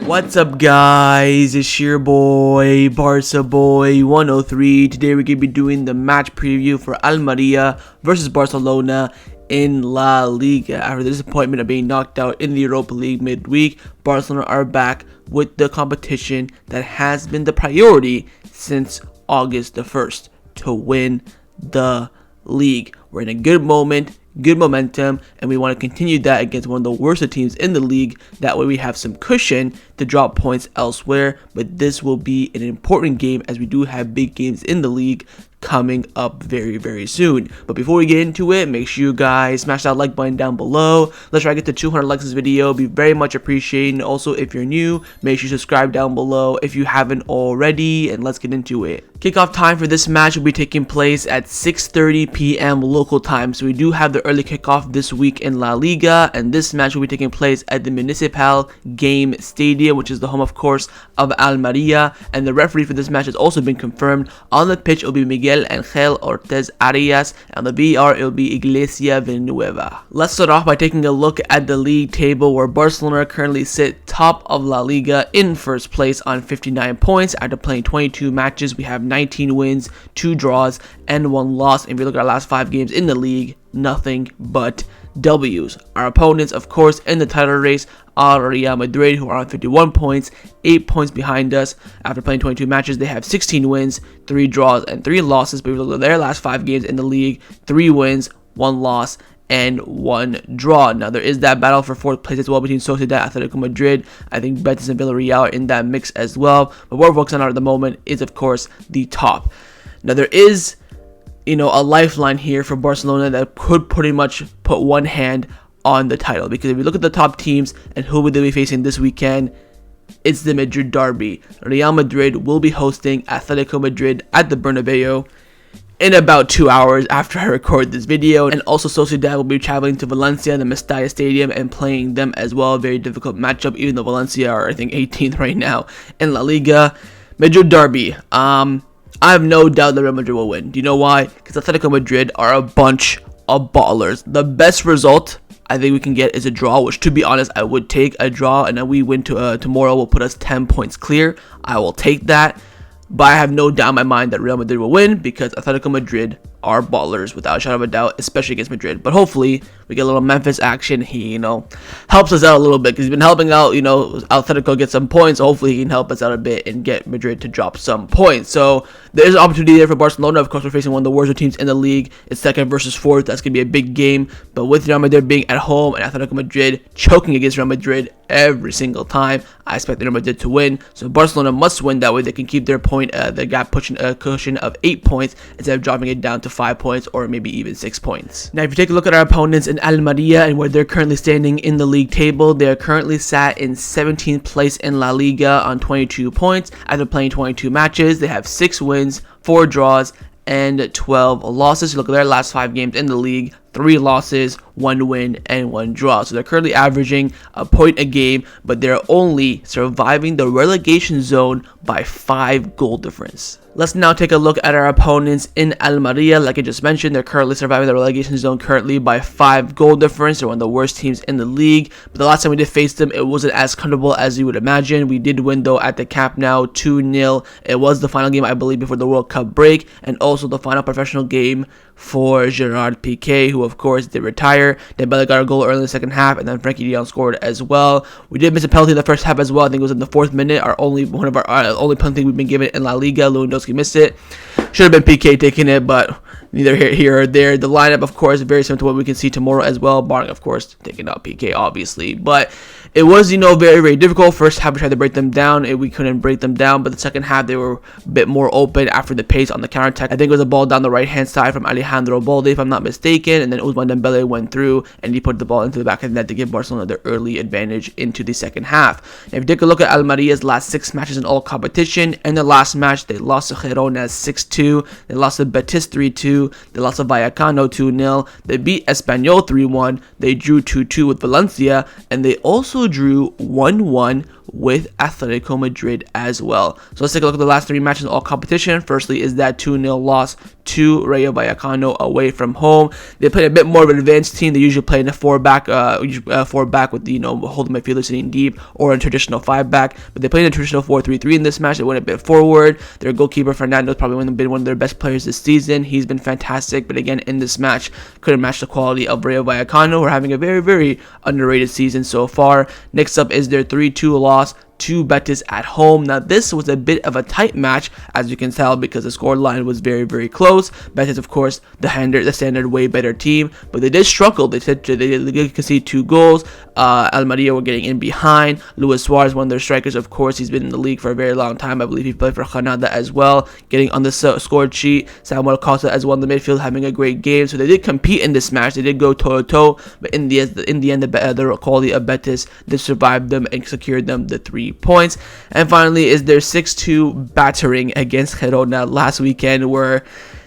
What's up, guys? It's your boy Barca Boy 103. Today we're gonna be doing the match preview for Almeria versus Barcelona in La Liga. After the disappointment of being knocked out in the Europa League midweek, Barcelona are back with the competition that has been the priority since August the 1st, to win the league. We're in a good moment, good momentum, and we want to continue that against one of the worst teams in the league. That way we have some cushion to drop points elsewhere, but this will be an important game as we do have big games in the league coming up very soon. But before we get into it, make sure you guys smash that like button down below. Let's try to get to 200 likes this video. Be very much appreciated. And also, if you're new, make sure you subscribe down below if you haven't already, and let's get into it. Kickoff time for this match will be taking place at 6:30 p.m. local time. So we do have the early kickoff this week in La Liga, and this match will be taking place at the Municipal Stadium, which is the home, of course, of Almeria. And the referee for this match has also been confirmed. On the pitch, it will be Miguel Angel Ortiz Arias, and on the VR, it will be Iglesia Villanueva. Let's start off by taking a look at the league table, where Barcelona currently sit top of La Liga in first place on 59 points. After playing 22 matches, we have 19 wins, 2 draws, and 1 loss. And if you look at our last 5 games in the league, nothing but W's. Our opponents, of course, in the title race are Real Madrid, who are on 51 points, 8 points behind us. After playing 22 matches, they have 16 wins, 3 draws, and 3 losses. But if you look at their last 5 games in the league, 3 wins, 1 loss, and 1 draw. Now, there is that battle for 4th place as well between Sociedad, Atletico Madrid. I think Betis and Villarreal are in that mix as well. But what we're focusing on at the moment is, of course, the top. Now, there is a lifeline here for Barcelona that could pretty much put one hand on the title, because if you look at the top teams and who will they be facing this weekend, it's the Madrid derby. Real Madrid will be hosting Atletico Madrid at the Bernabeu in about 2 hours after I record this video, and also Sociedad will be traveling to Valencia, the Mestalla Stadium, and playing them as well. A very difficult matchup, even though Valencia are, I think, 18th right now in La Liga. Madrid derby. I have no doubt that Real Madrid will win. Do you know why? Because Atletico Madrid are a bunch of ballers. The best result I think we can get is a draw, which, to be honest, I would take a draw, and then we win tomorrow will put us 10 points clear. I will take that. But I have no doubt in my mind that Real Madrid will win, because Atletico Madrid are ballers without a shadow of a doubt, especially against Madrid. But hopefully we get a little Memphis action. He, helps us out a little bit, because he's been helping out, Atletico get some points. Hopefully he can help us out a bit and get Madrid to drop some points. So there's an opportunity there for Barcelona. Of course, we're facing one of the worst teams in the league. It's 2nd versus 4th. That's going to be a big game. But with Real Madrid being at home and Atletico Madrid choking against Real Madrid every single time, I expect Real Madrid to win. So Barcelona must win. That way they can keep their the gap pushing a cushion of 8 points instead of dropping it down to 5 points or maybe even 6 points. Now, if you take a look at our opponents in Almeria and where they're currently standing in the league table, they are currently sat in 17th place in La Liga on 22 points. After playing 22 matches, they have 6 wins, 4 draws, and 12 losses. Look at their last 5 games in the league: 3 losses, 1 win, and 1 draw. So they're currently averaging a point a game, but they're only surviving the relegation zone by 5 goal difference. Let's now take a look at our opponents in Almeria. Like I just mentioned, they're currently surviving the relegation zone currently by 5 goal difference. They're one of the worst teams in the league. But the last time we did face them, it wasn't as comfortable as you would imagine. We did win, though, at the Camp Nou 2-0. It was the final game, I believe, before the World Cup break, and also the final professional game for Gerard Pique, who, of course, did retire. Dembele got a goal early in the second half, and then Frankie de Jong scored as well. We did miss a penalty in the first half as well. I think it was in the 4th minute. Only penalty we've been given in La Liga. Lewandowski missed it. Should have been Pique taking it, but neither here or there. The lineup, of course, is very similar to what we can see tomorrow as well, barring, of course, taking out Pique, obviously. But it was, very difficult. First half, we tried to break them down, and we couldn't break them down. But the second half, they were a bit more open after the pace on the counterattack. I think it was a ball down the right-hand side from Alejandro Balde, if I'm not mistaken. And then Ousmane Dembele went through, and he put the ball into the back of the net to give Barcelona their early advantage into the second half. Now, if you take a look at Almeria's last 6 matches in all competition, in the last match, they lost to Girona 6-2. They lost to Betis 3-2. They lost to Vallecano 2-0. They beat Espanyol 3-1. They drew 2-2 with Valencia, and they also drew 1-1 with Atletico Madrid as well. So let's take a look at the last 3 matches in all competition. Firstly is that 2-0 loss to Rayo Vallecano away from home. They played a bit more of an advanced team. They usually play in a 4-back with holding midfielders sitting deep, or in traditional 5-back. But they played in a traditional 4-3-3 in this match. They went a bit forward. Their goalkeeper Fernando has probably been one of their best players this season. He's been fantastic, but again in this match couldn't match the quality of Rayo Vallecano, who are having a very, very underrated season so far. Next up is their 3-2 loss to Betis at home. Now this was a bit of a tight match, as you can tell, because the score line was very, very close. Betis, of course, the standard way better team, but they did struggle. They did concede 2 goals. Almeria were getting in behind. Luis Suarez, one of their strikers, of course, he's been in the league for a very long time. I believe he played for Granada as well, getting on the score sheet. Samuel Costa as well in the midfield, having a great game. So they did compete in this match. They did go toe-to-toe, but in the end, the quality of Betis did survive them and secured them the 3 points. And finally is their 6-2 battering against Girona last weekend, where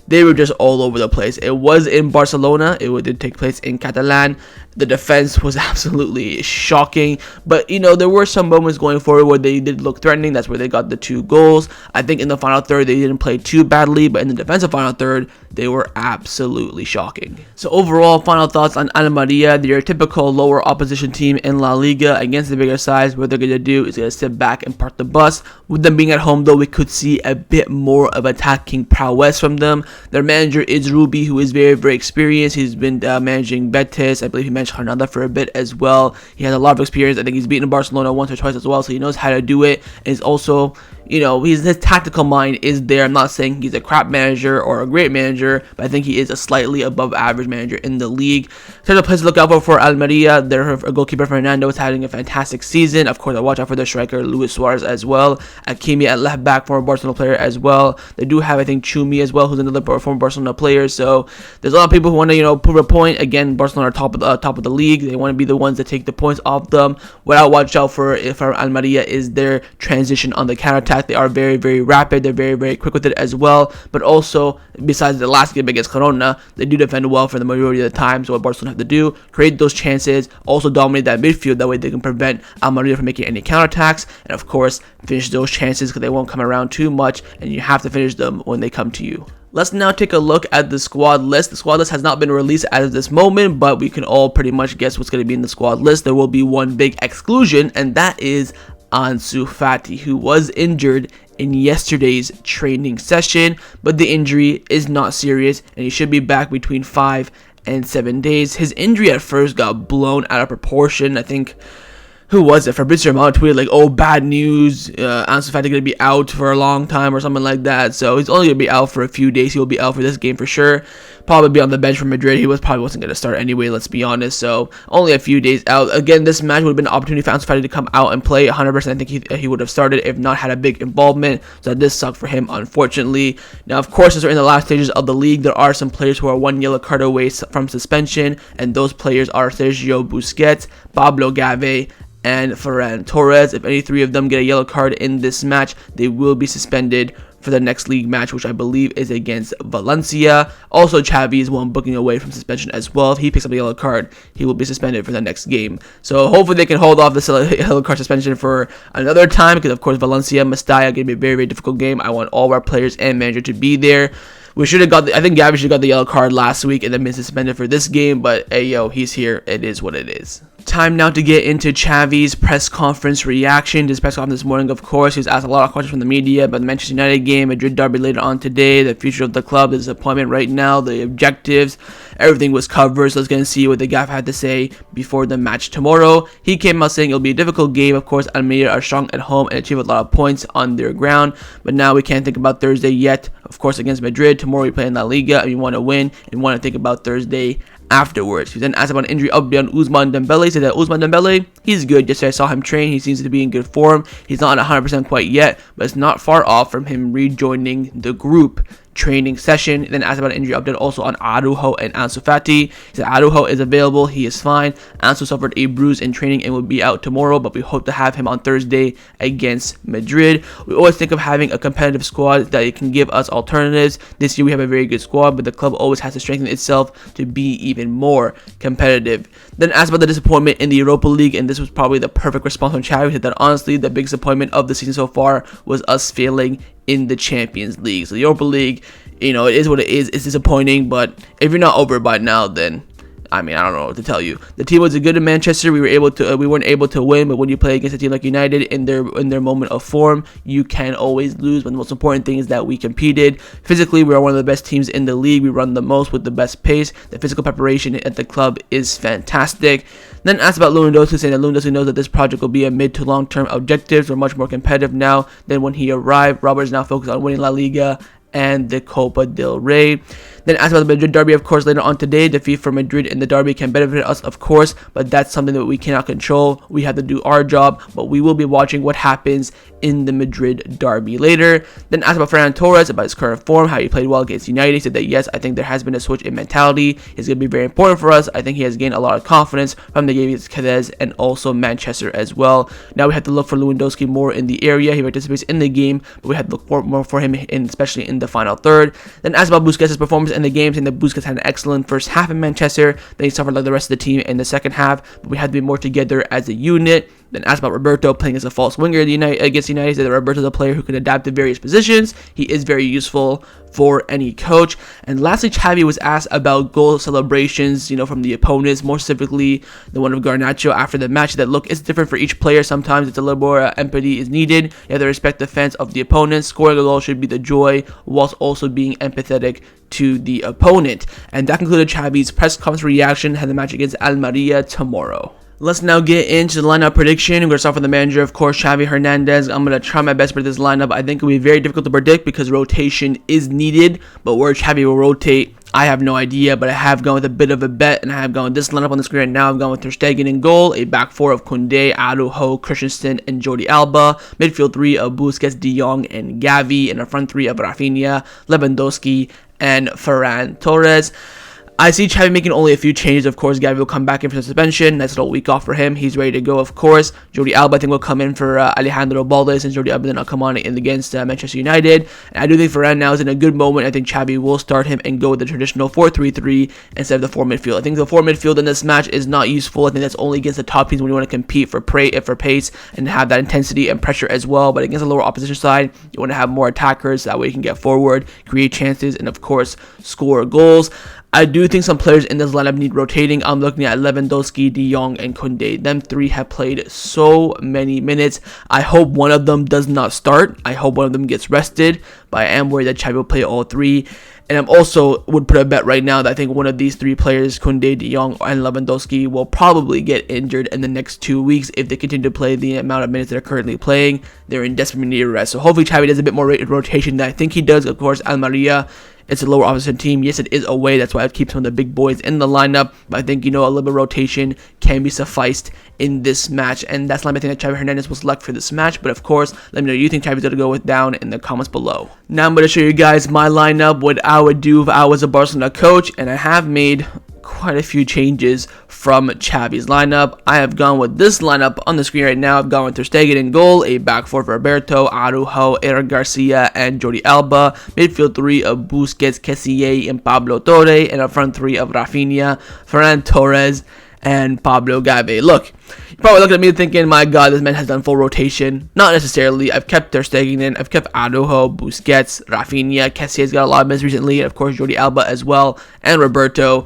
they were just all over the place. It was in Barcelona. It did take place in Catalan. The defense was absolutely shocking, but there were some moments going forward where they did look threatening. That's where they got the 2 goals. I think in the final third they didn't play too badly, but in the defensive final third they were absolutely shocking. So overall, final thoughts on Almeria. They're a typical lower opposition team in La Liga against the bigger sides. What they're going to do is going to sit back and park the bus. With them being at home, though, we could see a bit more of attacking prowess from them. Their manager is Rubi, who is very, very experienced. He's been managing Betis. I believe he managed Granada for a bit as well. He has a lot of experience. I think he's beaten Barcelona once or twice as well, so he knows how to do it. And he's also, his tactical mind is there. I'm not saying he's a crap manager or a great manager, but I think he is a slightly above average manager in the league. There's a place to look out for Almeria. Their goalkeeper Fernando is having a fantastic season. Of course, I watch out for their striker Luis Suarez as well. Akieme at left back, former Barcelona player as well. They do have, I think, Chumi as well, who's another former Barcelona player. So there's a lot of people who want to, prove a point. Again, Barcelona are top of the league. They want to be the ones that take the points off them. What I watch out for Almeria is their transition on the counter-attack. They are very, very rapid. They're very, very quick with it as well. But also, besides the last game against Girona, they do defend well for the majority of the time. So what Barcelona have to do, create those chances, also dominate that midfield. That way they can prevent Almeria from making any counterattacks. And of course, finish those chances because they won't come around too much. And you have to finish them when they come to you. Let's now take a look at the squad list. The squad list has not been released as of this moment, but we can all pretty much guess what's going to be in the squad list. There will be one big exclusion, and that is Ansu Fati, who was injured in yesterday's training session, but the injury is not serious and he should be back between 5 and 7 days. His injury at first got blown out of proportion. I think, who was it? Fabrizio Romano tweeted like, "Oh, bad news. Ansu Fati gonna be out for a long time," or something like that. So he's only gonna be out for a few days. He will be out for this game for sure. Probably be on the bench for Madrid. He probably wasn't gonna start anyway. Let's be honest. So only a few days out. Again, this match would have been an opportunity for Ansu Fati to come out and play 100%. I think he would have started if not had a big involvement. So this sucked for him, unfortunately. Now, of course, as we're in the last stages of the league, there are some players who are 1 yellow card away from suspension, and those players are Sergio Busquets, Pablo Gavi, and Ferran Torres. If any 3 of them get a yellow card in this match, they will be suspended for the next league match, which I believe is against Valencia. Also, Xavi is one booking away from suspension as well. If he picks up a yellow card, he will be suspended for the next game. So hopefully they can hold off this yellow card suspension for another time, because of course Valencia, Mestalla, going to be a very, very difficult game. I want all of our players and manager to be there. We should have got I think Gavi should have got the yellow card last week and then been suspended for this game, but hey, yo, he's here. It is what it is. Time now to get into Xavi's press conference reaction. This press conference this morning, of course, he was asked a lot of questions from the media about the Manchester United game, Madrid derby later on today, the future of the club, the disappointment right now, the objectives. Everything was covered, so let's get and see what the guy had to say before the match tomorrow. He came out saying it'll be a difficult game. Of course, Almeria are strong at home and achieve a lot of points on their ground, but now we can't think about Thursday yet. Of course, against Madrid, tomorrow we play in La Liga, and we want to win, and we want to think about Thursday afterwards. He then asked about an injury update on Ousmane Dembele. He said that Ousmane Dembele, he's good. Yesterday I saw him train. He seems to be in good form. He's not 100% quite yet, but it's not far off from him rejoining the group training session. Then asked about an injury update also on Araujo and Ansu Fati. He said Araujo is available, he is fine. Ansu suffered a bruise in training and will be out tomorrow, but we hope to have him on Thursday against Madrid. We always think of having a competitive squad that can give us alternatives. This year we have a very good squad, but the club always has to strengthen itself to be even more competitive. Then asked about the disappointment in the Europa League, and this was probably the perfect response from Xavi. He said that honestly the big disappointment of the season so far was us failing in the Champions League. So the Europa League, it is what it is. It's disappointing, but if you're not over by now, then I don't know what to tell you. The team was good in Manchester. We weren't able to win, but when you play against a team like United in their moment of form, you can always lose. But the most important thing is that we competed. Physically, we are one of the best teams in the league. We run the most with the best pace. The physical preparation at the club is fantastic. Then asked about Lewandowski, saying that Lewandowski knows that this project will be a mid to long-term objectives. We're much more competitive now than when he arrived. Robert is now focused on winning La Liga and the Copa del Rey. Then asked about the Madrid derby, of course, later on today. Defeat for Madrid in the derby can benefit us, of course, but that's something that we cannot control. We have to do our job, but we will be watching what happens in the Madrid derby later. Then asked about Ferran Torres, about his current form, how he played well against United. He said that yes, I think there has been a switch in mentality. It's going to be very important for us. I think he has gained a lot of confidence from the game against Cadiz and also Manchester as well. Now we have to look for Lewandowski more in the area. He participates in the game, but we have to look more for him, especially in the final third. Then asked about Busquets' performance in the game, saying that Busquets had an excellent first half in Manchester. Then he suffered like the rest of the team in the second half, but we had to be more together as a unit. Then asked about Roberto playing as a false winger against United. He said that Roberto is a player who can adapt to various positions. He is very useful for any coach. And lastly, Xavi was asked about goal celebrations, from the opponents, more specifically the one of Garnacho after the match. That look, it's different for each player. Sometimes it's a little more empathy is needed. You have to respect the fans of the opponent. Scoring a goal should be the joy, whilst also being empathetic to the opponent. And that concluded Xavi's press conference reaction to the match against Almeria tomorrow. Let's now get into the lineup prediction. We're going to start with the manager, of course, Xavi Hernandez. I'm going to try my best for this lineup. I think it will be very difficult to predict because rotation is needed, but where Xavi will rotate, I have no idea, but I have gone with a bit of a bet, and I have gone with this lineup on the screen right now. I've gone with Ter Stegen in goal, a back four of Kounde, Araujo, Christensen, and Jordi Alba, midfield three of Busquets, De Jong, and Gavi, and a front three of Raphinha, Lewandowski, and Ferran Torres. I see Xavi making only a few changes. Of course, Gavi will come back in for suspension. Nice little week off for him. He's ready to go, of course. Jordi Alba, I think, will come in for Alejandro Balde, since Jordi Alba did not come on in against Manchester United. And I do think Ferran now is in a good moment. I think Xavi will start him and go with the traditional 4-3-3 instead of the 4 midfield. I think the 4 midfield in this match is not useful. I think that's only against the top teams when you want to compete for pace and have that intensity and pressure as well. But against a lower opposition side, you want to have more attackers. That way you can get forward, create chances, and of course, score goals. I do think some players in this lineup need rotating. I'm looking at Lewandowski, De Jong, and Kounde. Them three have played so many minutes. I hope one of them does not start. I hope one of them gets rested, but I am worried that Xavi will play all three. And I'm also would put a bet right now that I think one of these three players, Kounde, De Jong, and Lewandowski, will probably get injured in the next 2 weeks if they continue to play the amount of minutes they're currently playing. They're in desperate need of rest. So hopefully Xavi does a bit more rotation than I think he does. Of course, Almeria, it's a lower opposition team. Yes, it is away. That's why I keep some of the big boys in the lineup. But I think, a little bit of rotation can be sufficed in this match. And that's not my thing that Xavi Hernandez will select for this match. But of course, let me know who you think Xavi's going to go with down in the comments below. Now I'm going to show you guys my lineup, what I would do if I was a Barcelona coach. And I have made quite a few changes from Xavi's lineup. I have gone with this lineup on the screen right now. I've gone with Ter Stegen in goal, a back four for Roberto, Araujo, Eric Garcia, and Jordi Alba, midfield three of Busquets, Kessie, and Pablo Torre, and a front three of Raphinha, Ferran Torres, and Pablo Gavi. Look, you're probably looking at me thinking, my God, this man has done full rotation. Not necessarily. I've kept Ter Stegen in. I've kept Araujo, Busquets, Raphinha. Kessie has got a lot of minutes recently, and of course Jordi Alba as well, and Roberto.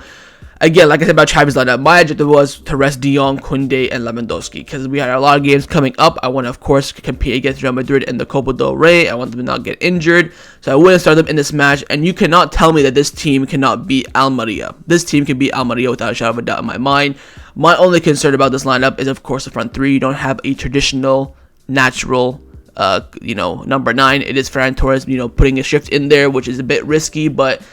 Again, like I said about Xavi's lineup, my objective was to rest De Jong, Kounde, and Lewandowski because we had a lot of games coming up. I want to, of course, compete against Real Madrid in the Copa del Rey. I want them to not get injured, so I wouldn't start them in this match. And you cannot tell me that this team cannot beat Almeria. This team can beat Almeria without a shadow of a doubt in my mind. My only concern about this lineup is, of course, the front three. You don't have a traditional, natural, number 9. It is Ferran Torres, putting a shift in there, which is a bit risky, but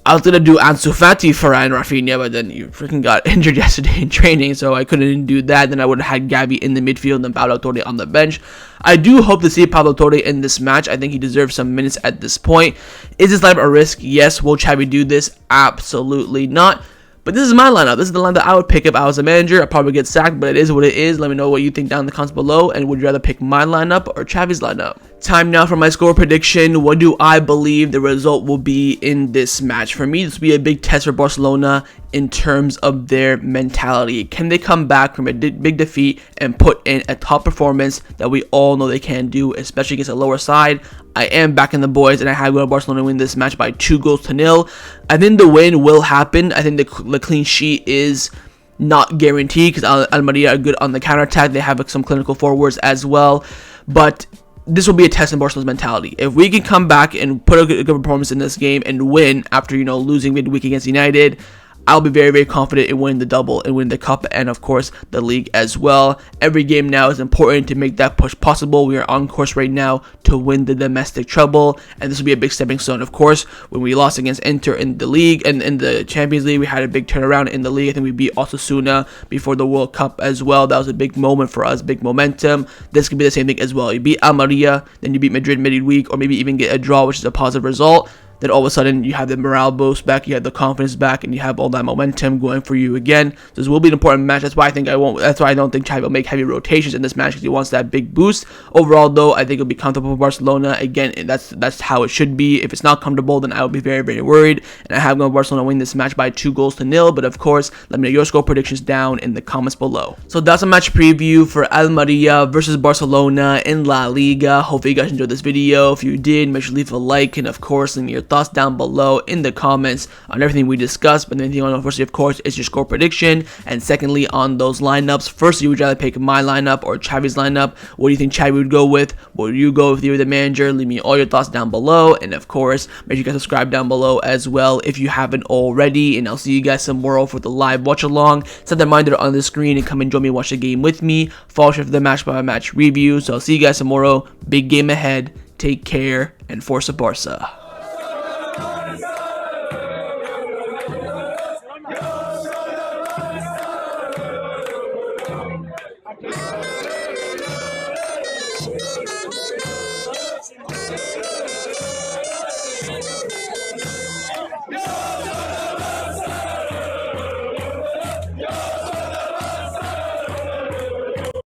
I was gonna do Ansu Fati, Ferran, Raphinha, but then you freaking got injured yesterday in training, so I couldn't do that. Then I would have had Gavi in the midfield and then Pablo Torre on the bench. I do hope to see Pablo Torre in this match. I think he deserves some minutes at this point. Is this lineup a risk? Yes. Will Xavi do this? Absolutely not. But this is my lineup. This is the line that I would pick if I was a manager. I'd probably get sacked, but it is what it is. Let me know what you think down in the comments below. And would you rather pick my lineup or Xavi's lineup? Time now for my score prediction. What do I believe the result will be in this match? For me, this will be a big test for Barcelona in terms of their mentality. Can they come back from a big defeat and put in a top performance that we all know they can do, especially against a lower side? I am backing the boys, and I have Barcelona win this match by 2-0. I think the win will happen. I think the clean sheet is not guaranteed because Almeria are good on the counterattack. They have some clinical forwards as well, but this will be a test in Barcelona's mentality. If we can come back and put a good performance in this game and win after, losing midweek against United, I'll be very, very confident in winning the double and win the cup and, of course, the league as well. Every game now is important to make that push possible. We are on course right now to win the domestic treble, and this will be a big stepping stone. Of course, when we lost against Inter in the league and in the Champions League, we had a big turnaround in the league. I think we beat Osasuna before the World Cup as well. That was a big moment for us, big momentum. This could be the same thing as well. You beat Almeria, then you beat Madrid midweek, or maybe even get a draw, which is a positive result. Then all of a sudden you have the morale boost back, you have the confidence back, and you have all that momentum going for you again. So this will be an important match. That's why I don't think Xavi will make heavy rotations in this match because he wants that big boost. Overall, though, I think it'll be comfortable for Barcelona. Again, that's how it should be. If it's not comfortable, then I will be very, very worried. And I have Barcelona win this match by 2-0. But of course, let me know your score predictions down in the comments below. So that's a match preview for Almeria versus Barcelona in La Liga. Hopefully you guys enjoyed this video. If you did, make sure to leave a like, and of course, leave me your thoughts down below in the comments on everything we discussed. But the thing I want to firstly, of course, is your score prediction, and secondly, on those lineups. Firstly, would you rather pick my lineup or Xavi's lineup? What do you think Xavi would go with? What would you go if you were the manager? Leave me all your thoughts down below, and of course, make sure you guys subscribe down below as well if you haven't already. And I'll see you guys tomorrow for the live watch along. Set the reminder on the screen and come and join me, watch the game with me. Follow for the match by match review. So I'll see you guys tomorrow. Big game ahead. Take care and Forza Barca.